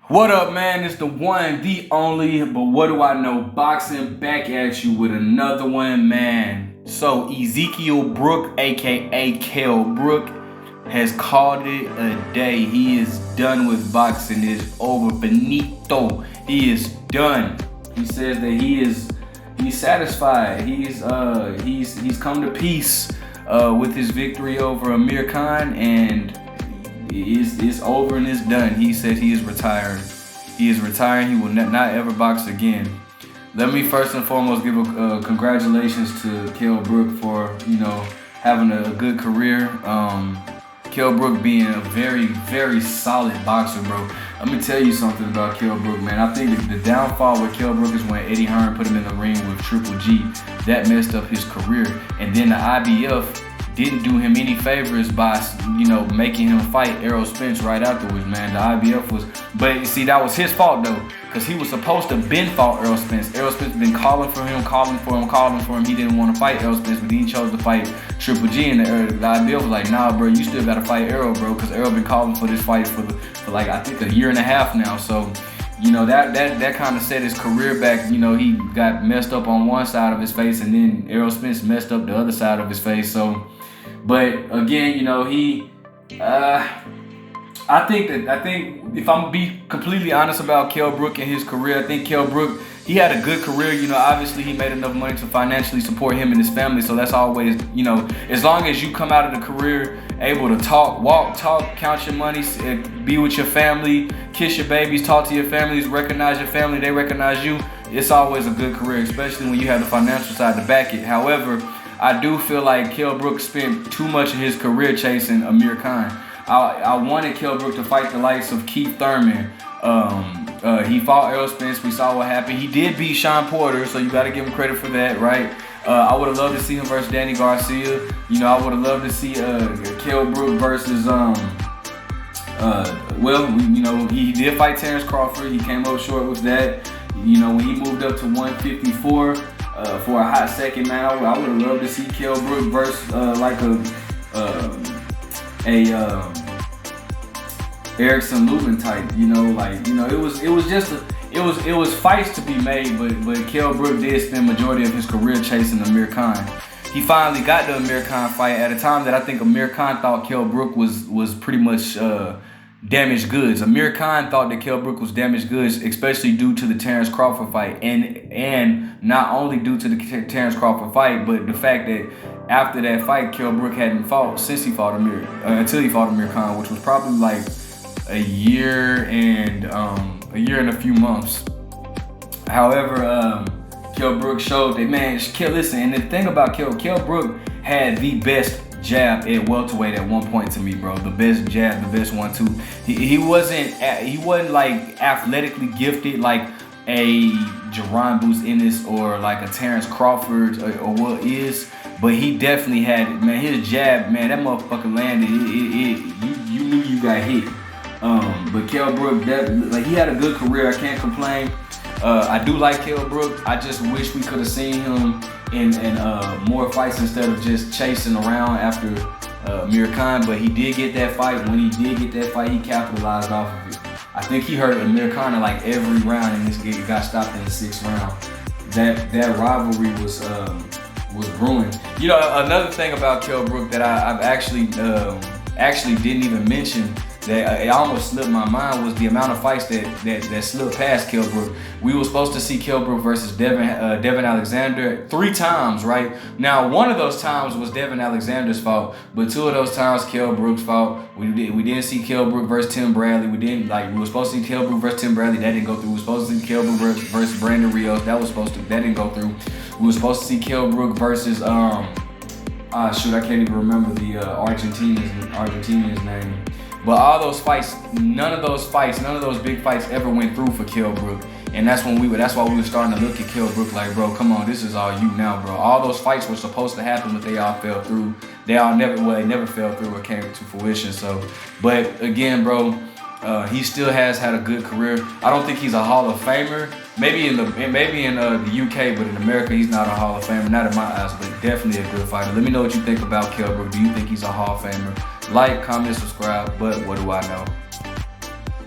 What up, man? It's the one, the only, but what do I know? Boxing back at you with another one, man. So Ezekiel Brook, aka Kell Brook, has called it a day. He is done with boxing. It is over. Finito. He is done. He says that he's satisfied. He's come to peace with his victory over Amir Khan, and it's over and it's done. He said he is retiring. He is retiring. He will not ever box again. Let me first and foremost give a congratulations to Kell Brook for having a good career. Kell Brook being a very, very solid boxer, bro. Let me tell you something about Kell Brook, man. I think the downfall with Kell Brook is when Eddie Hearn put him in the ring with Triple G. That messed up his career. And then the IBF didn't do him any favors by, making him fight Errol Spence right afterwards, man. The IBF was, but see, that was his fault though, because he was supposed to been fought Errol Spence. Errol Spence been calling for him. He didn't want to fight Errol Spence, but he chose to fight Triple G, and the IBF was like, nah, bro, you still gotta fight Errol, bro, because Errol been calling for this fight for like, I think, a year and a half now. So, that kind of set his career back. He got messed up on one side of his face, and then Errol Spence messed up the other side of his face. So, but again, I think if I'm gonna be completely honest about Kell Brook and his career, I think Kell Brook, he had a good career. Obviously he made enough money to financially support him and his family. So that's always, as long as you come out of the career able to walk, count your money, be with your family, kiss your babies, talk to your families, recognize your family, they recognize you. It's always a good career, especially when you have the financial side to back it. However, I do feel like Kell Brook spent too much of his career chasing Amir Khan. I wanted Kell Brook to fight the likes of Keith Thurman. He fought Errol Spence. We saw what happened. He did beat Sean Porter, so you got to give him credit for that, right? I would have loved to see him versus Danny Garcia. I would have loved to see Kell Brook versus he did fight Terrence Crawford. He came up short with that. When he moved up to 154 for a hot second, man, I would have loved to see Kell Brook versus Erickson Lubin type, it was fights to be made, but Kell Brook did spend majority of his career chasing Amir Khan. He finally got the Amir Khan fight at a time that I think Amir Khan thought Kell Brook was pretty much damaged goods. Amir Khan thought that Kell Brook was damaged goods, especially due to the Terrence Crawford fight, and not only due to the Terrence Crawford fight, but the fact that after that fight, Kell Brook hadn't fought since he fought until he fought Amir Khan, which was probably like a year and a few months. However, Kell Brook showed that, man, listen, and the thing about Kell Brook had the best jab at welterweight at one point to me, bro. The best jab, the best one too. He wasn't like athletically gifted like a Jerron Boots Ennis or like a Terrence Crawford or what is, but he definitely had it, man. His jab, man, that motherfucker landed. You knew you got hit. But Kell Brook, he had a good career. I can't complain. I do like Kell Brook. I just wish we could have seen him in more fights instead of just chasing around after Amir Khan. But he did get that fight. When he did get that fight, he capitalized off of it. I think he hurt Amir Khan in like every round, and this game got stopped in the 6th round. That rivalry was ruined. Another thing about Kell Brook that I've actually didn't even mention, that it almost slipped my mind, was the amount of fights that slipped past Kell Brook. We were supposed to see Kell Brook versus Devin Alexander 3 times, right? Now, one of those times was Devin Alexander's fault, but 2 of those times Kell Brook's fault. We didn't see Kell Brook versus Tim Bradley. We were supposed to see Kell Brook versus Tim Bradley. That didn't go through. We were supposed to see Kell Brook versus Brandon Rios. That didn't go through. We were supposed to see Kell Brook versus I can't even remember the Argentinian's name. But all those fights, none of those big fights ever went through for Kell Brook. And that's why we were starting to look at Kell Brook like, bro, come on, this is all you now, bro. All those fights were supposed to happen, but they all fell through. They never fell through or came to fruition. So, but again, bro, he still has had a good career. I don't think he's a Hall of Famer. Maybe in the UK, but in America, he's not a Hall of Famer. Not in my eyes, but definitely a good fighter. Let me know what you think about Kell Brook. Do you think he's a Hall of Famer? Like, comment, subscribe. But what do I know?